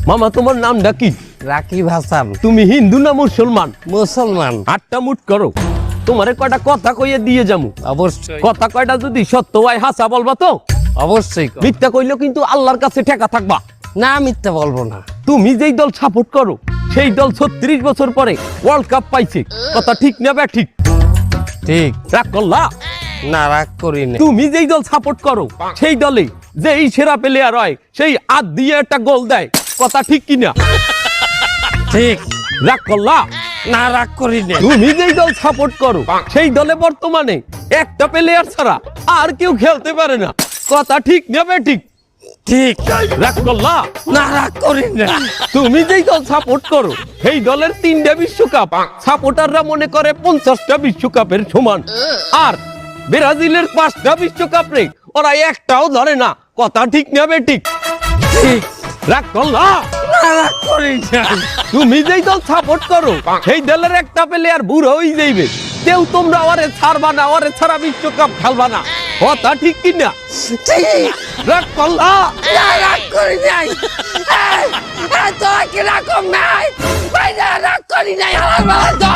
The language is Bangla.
মামা তোমার নামটা কি? রাকিব হাসান। তুমি হিন্দু না মুসলমান? মুসলমান। আটটা মুট করো, তোমারে কয়টা কথা কইয়ে দিয়ে যামু। অবশ্যই। কথা কয়টা যদি সত্য হয় হাসা বলবা তো? অবশ্যই। মিথ্যা কইলেও কিন্তু আল্লাহর কাছে ঠেকা থাকবা। না, মিথ্যা বলবো না। তুমি যেই দল সাপোর্ট করো সেই দল 36 বছর পরে ওয়ার্ল্ড কাপ পাইছে, কথা ঠিক না বে ঠিক? ঠিক। রাগ করলা? না, রাগ করি না। তুমি যেই দল সাপোর্ট করো সেই দলে যেই সেরা প্লেয়ার হয় সেই হাত দিয়ে একটা গোল দেয়, কথা ঠিক কিনা? ঠিক। রাগ করলা? না, রাগ করি না। তুমি যেই দল সাপোর্ট করো সেই দলে বর্তমানে একটা প্লেয়ার ছাড়া আর কেউ খেলতে পারে না, কথা ঠিক নেবে ঠিক? ঠিক। রাগ করলা? না, রাগ করি না। তুমি যেই দল সাপোর্ট করো সেই দলের 3টা বিশ্বকাপ সাপোর্টাররা মনে করে 50টা বিশ্বকাপের সমান, আর ব্রাজিলের 5টা বিশ্বকাপ রে ওরা একটাও ধরে না, কথা ঠিক নেবে ঠিক? ঠিক। রাগ করলা? না, রাগ করি না। তুমি যেই দল সাপোর্ট করো সেই দলের একটা প্লেয়ার বুড়ো হয়ে যাইবে, কেউ তোমরা ওরে ছাড়বা না, ওরে ছাড়া বিশ্বকাপ খেলবা না, কথা ঠিক কিনা? ঠিক। রাগ করলা? না, রাগ করি নাই। তোরা কি রাগ নাই? রাগ করি নাই। আমার বাবা